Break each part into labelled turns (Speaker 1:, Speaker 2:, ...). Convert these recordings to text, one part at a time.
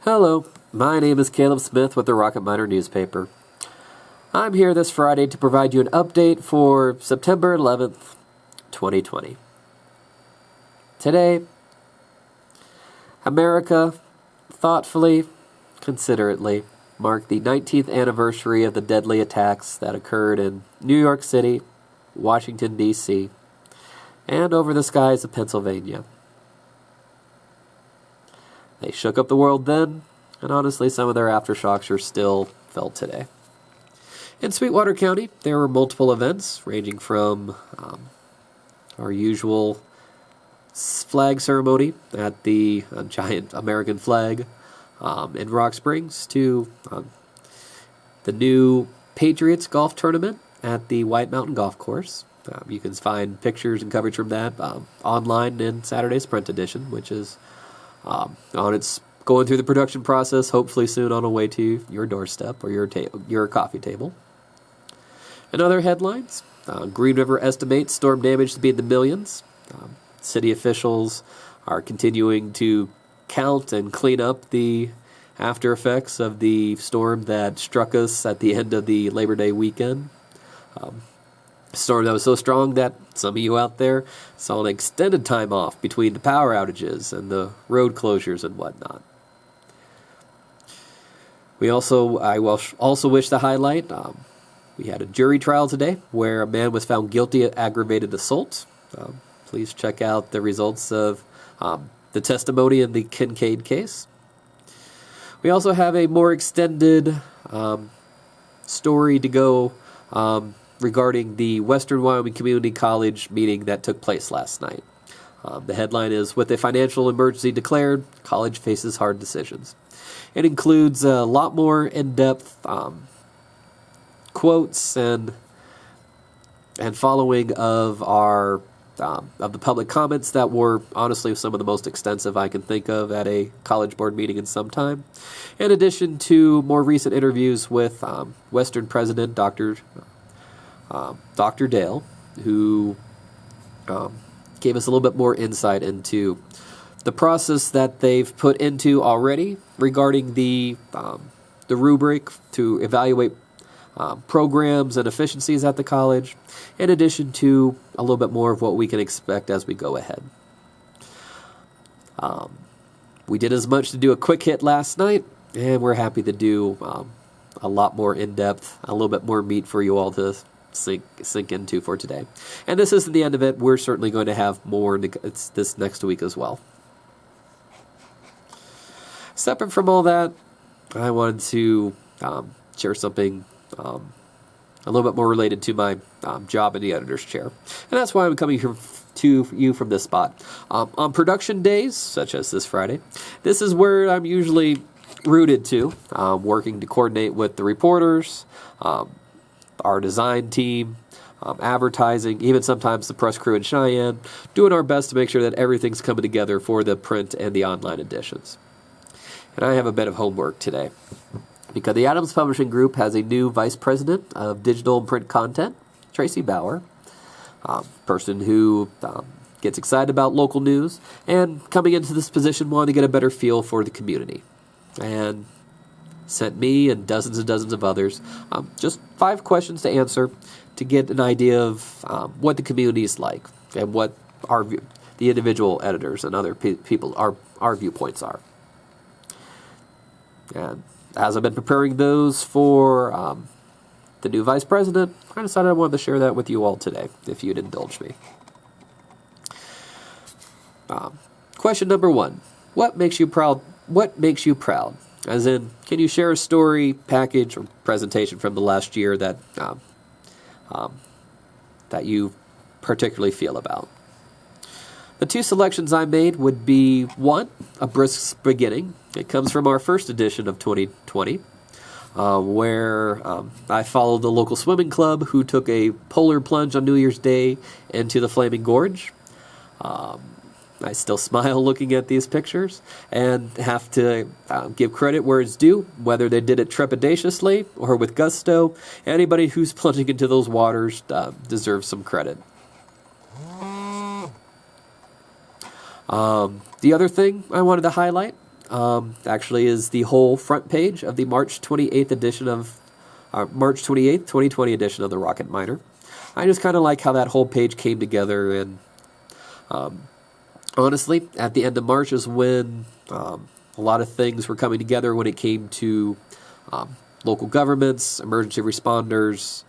Speaker 1: Hello, my name is Caleb Smith with the Rocket Miner newspaper. I'm here this Friday to provide you an update for September 11th, 2020. Today, America thoughtfully, considerately marked the 19th anniversary of the deadly attacks that occurred in New York City, Washington, D.C., and over the skies of Pennsylvania. They shook up the world then, and honestly, some of their aftershocks are still felt today. In Sweetwater County, there were multiple events, ranging from our usual flag ceremony at the giant American flag in Rock Springs to the new Patriots golf tournament at the White Mountain Golf Course. You can find pictures and coverage from that online in Saturday's print edition, which is on its going through the production process, hopefully soon on a way to your doorstep or your coffee table. In other headlines, Green River estimates storm damage to be in the millions. City officials are continuing to count and clean up the after effects of the storm that struck us at the end of the Labor Day weekend. A storm that was so strong that some of you out there saw an extended time off between the power outages and the road closures and whatnot. I also wish to highlight, we had a jury trial today where a man was found guilty of aggravated assault. Please check out the results of the testimony in the Kincaid case. We also have a more extended story to go regarding the Western Wyoming Community College meeting that took place last night. The headline is, "With a financial emergency declared, college faces hard decisions." It includes a lot more in-depth quotes and following of our of the public comments that were honestly some of the most extensive I can think of at a college board meeting in some time. In addition to more recent interviews with Western President Dr. Dale, who gave us a little bit more insight into the process that they've put into already regarding the rubric to evaluate programs and efficiencies at the college, in addition to a little bit more of what we can expect as we go ahead. We did as much to do a quick hit last night, and we're happy to do a lot more in-depth, a little bit more meat for you all to sink into for today. And this isn't the end of it. We're certainly going to have more this next week as well. Separate from all that, I wanted to share something a little bit more related to my job in the editor's chair. And that's why I'm coming here to you from this spot. On production days, such as this Friday, this is where I'm usually rooted to, working to coordinate with the reporters, our design team, advertising, even sometimes the press crew in Cheyenne, doing our best to make sure that everything's coming together for the print and the online editions. And I have a bit of homework today, because the Adams Publishing Group has a new vice president of digital and print content, Tracy Bauer, person who gets excited about local news, and coming into this position wanted to get a better feel for the community. And sent me and dozens of others just 5 questions to answer to get an idea of what the community is like and what the individual editors and other people, our viewpoints are. And as I've been preparing those for the new vice president, I decided I wanted to share that with you all today, if you'd indulge me. Question number 1. What makes you proud? What makes you proud? As in, can you share a story, package, or presentation from the last year that that you particularly feel about? The 2 selections I made would be 1, a brisk beginning. It comes from our first edition of 2020, where I followed the local swimming club who took a polar plunge on New Year's Day into the Flaming Gorge. I still smile looking at these pictures and have to give credit where it's due, whether they did it trepidatiously or with gusto. Anybody who's plunging into those waters deserves some credit. The other thing I wanted to highlight actually is the whole front page of the March 28th edition of March 28th, 2020 edition of the Rocket Miner. I just kind of like how that whole page came together, and honestly, at the end of March is when a lot of things were coming together when it came to local governments, emergency responders,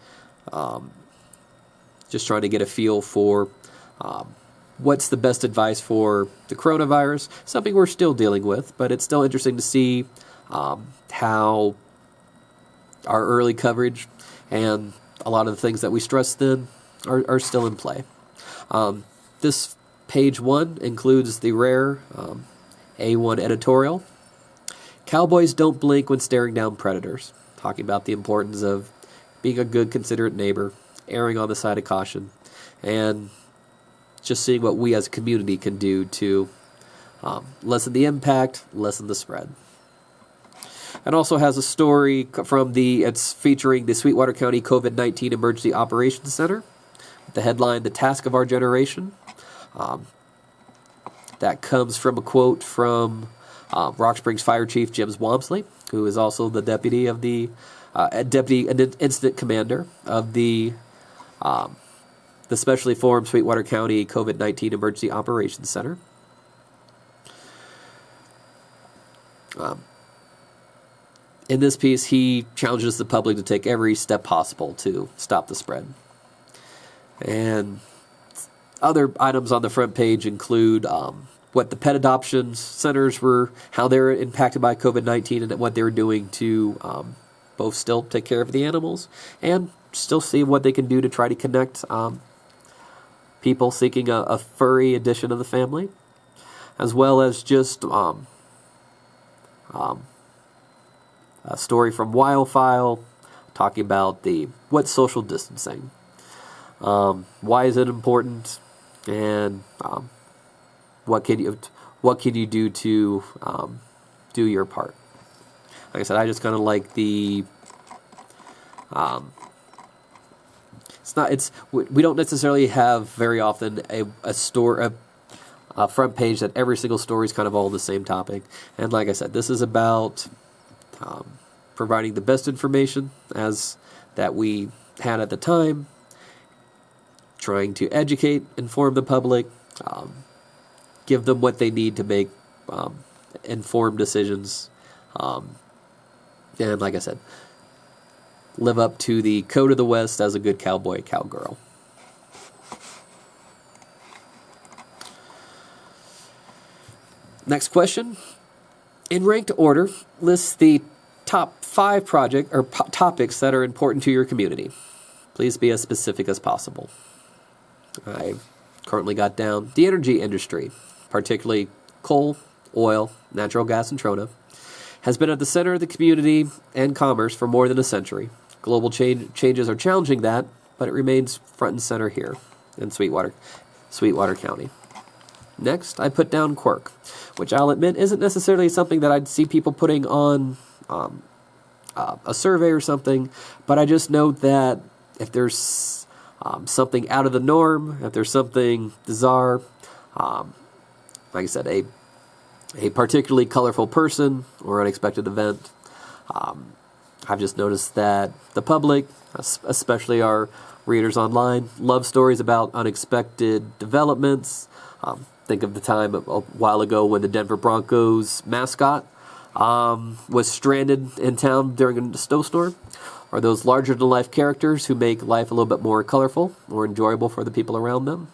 Speaker 1: just trying to get a feel for what's the best advice for the coronavirus, something we're still dealing with, but it's still interesting to see how our early coverage and a lot of the things that we stressed then are still in play. This page 1 includes the rare A1 editorial. Cowboys don't blink when staring down predators, talking about the importance of being a good, considerate neighbor, erring on the side of caution, and just seeing what we as a community can do to lessen the impact, lessen the spread. It also has a story from it's featuring the Sweetwater County COVID-19 Emergency Operations Center, with the headline, "The Task of Our Generation." That comes from a quote from Rock Springs Fire Chief Jim Wamsley, who is also the deputy incident commander of the specially formed Sweetwater County COVID-19 Emergency Operations Center. In this piece, he challenges the public to take every step possible to stop the spread. And other items on the front page include what the pet adoption centers were, how they're impacted by COVID-19, and what they're doing to both still take care of the animals and still see what they can do to try to connect people seeking a furry addition of the family, as well as just a story from Wildfile talking about what's social distancing, why is it important, and what can you do to do your part. Like I said, I just kind of like we don't necessarily have very often a front page that every single story is kind of all the same topic. And like I said, this is about providing the best information as that we had at the time, trying to educate, inform the public, give them what they need to make informed decisions, and like I said, live up to the code of the West as a good cowboy, cowgirl. Next question. In ranked order, list the top 5 topics that are important to your community. Please be as specific as possible. I currently got down the energy industry, particularly coal, oil, natural gas, and trona, has been at the center of the community and commerce for more than a century. Global changes are challenging that, but it remains front and center here in Sweetwater County. Next, I put down quirk, which I'll admit isn't necessarily something that I'd see people putting on a survey or something, but I just note that if there's something out of the norm, if there's something bizarre, like I said, a particularly colorful person or unexpected event, I've just noticed that the public, especially our readers online, love stories about unexpected developments. Think of the time a while ago when the Denver Broncos mascot was stranded in town during a snowstorm, or those larger-than-life characters who make life a little bit more colorful, more enjoyable for the people around them.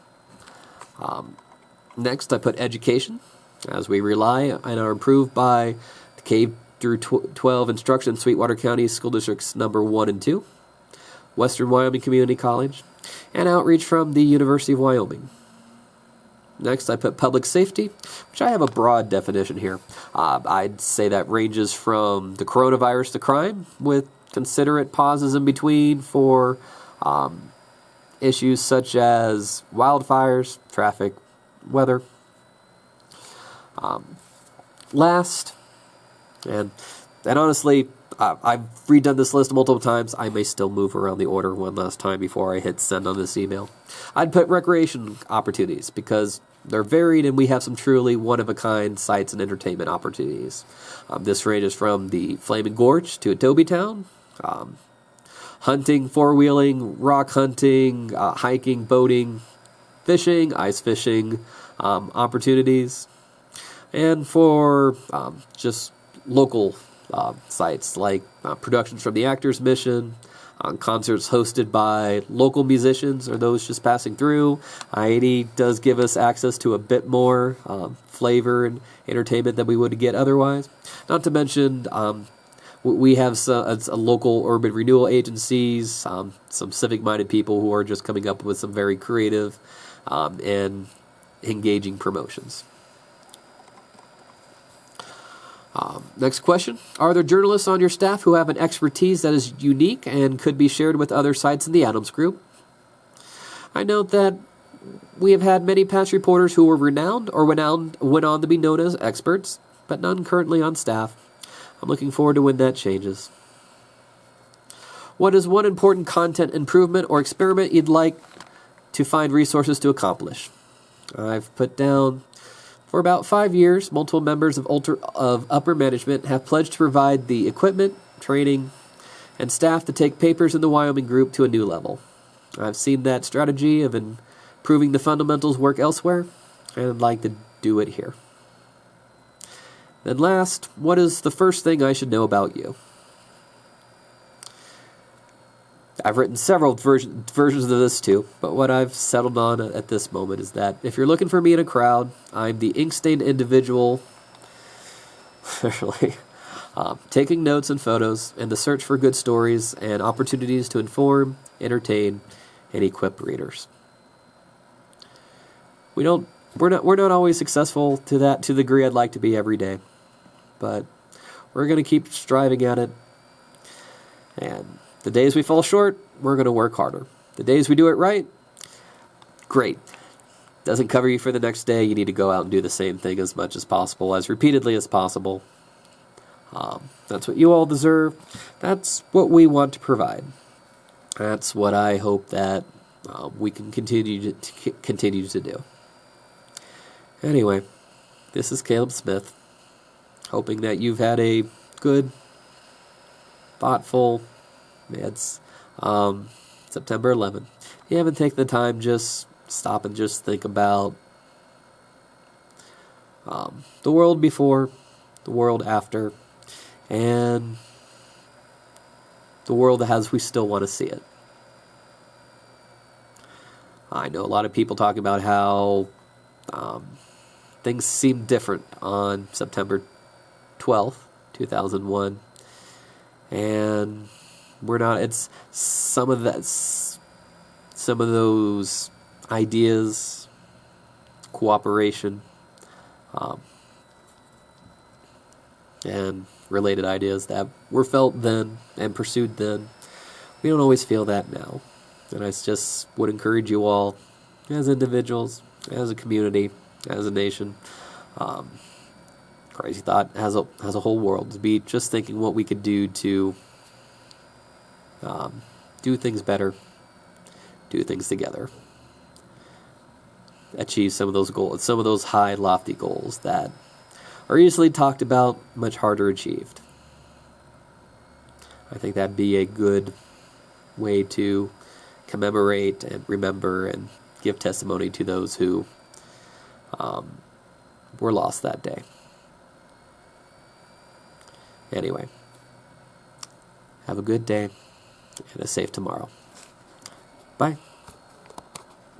Speaker 1: Next, I put education, as we rely and are improved by the K through 12 instruction in Sweetwater County School Districts number 1 and 2, Western Wyoming Community College, and outreach from the University of Wyoming. Next, I put public safety, which I have a broad definition here. I'd say that ranges from the coronavirus to crime, with considerate pauses in between for issues such as wildfires, traffic, weather. Last, and honestly, I've redone this list multiple times. I may still move around the order one last time before I hit send on this email. I'd put recreation opportunities, because they're varied, and we have some truly one-of-a-kind sights and entertainment opportunities. This ranges from the Flaming Gorge to Adobe Town, hunting, four-wheeling, rock hunting, hiking, boating, fishing, ice fishing opportunities, and for just local sites like productions from the Actors Mission, concerts hosted by local musicians or those just passing through. I-80 does give us access to a bit more flavor and entertainment than we would get otherwise. Not to mention, we have a local urban renewal agencies, some civic-minded people who are just coming up with some very creative and engaging promotions. Next question. Are there journalists on your staff who have an expertise that is unique and could be shared with other sites in the Adams Group? I note that we have had many past reporters who were renowned or went on to be known as experts, but none currently on staff. I'm looking forward to when that changes. What is one important content improvement or experiment you'd like to find resources to accomplish? I've put down, for about 5 years, multiple members of upper management have pledged to provide the equipment, training, and staff to take papers in the Wyoming group to a new level. I've seen that strategy of improving the fundamentals work elsewhere, and I'd like to do it here. Then last, what is the first thing I should know about you? I've written several versions of this too, but what I've settled on at this moment is that if you're looking for me in a crowd, I'm the ink-stained individual, taking notes and photos in the search for good stories and opportunities to inform, entertain, and equip readers. We're not always successful to the degree I'd like to be every day, but we're going to keep striving at it, and the days we fall short, we're going to work harder. The days we do it right, great. Doesn't cover you for the next day. You need to go out and do the same thing as much as possible, as repeatedly as possible. That's what you all deserve. That's what we want to provide. That's what I hope that we can continue to do. Anyway, this is Caleb Smith, hoping that you've had a good, thoughtful, it's September 11th. If you haven't taken the time, just stop and just think about the world before, the world after, and the world as we still want to see it. I know a lot of people talking about how things seem different on September 12th, 2001, and we're not. It's some of those ideas, cooperation, and related ideas that were felt then and pursued then. We don't always feel that now, and I just would encourage you all, as individuals, as a community, as a nation, crazy thought, as a whole world, to be just thinking what we could do to do things better, do things together, achieve some of those goals, some of those high, lofty goals that are easily talked about, much harder achieved. I think that'd be a good way to commemorate and remember and give testimony to those who were lost that day. Anyway, have a good day and a safe tomorrow. Bye.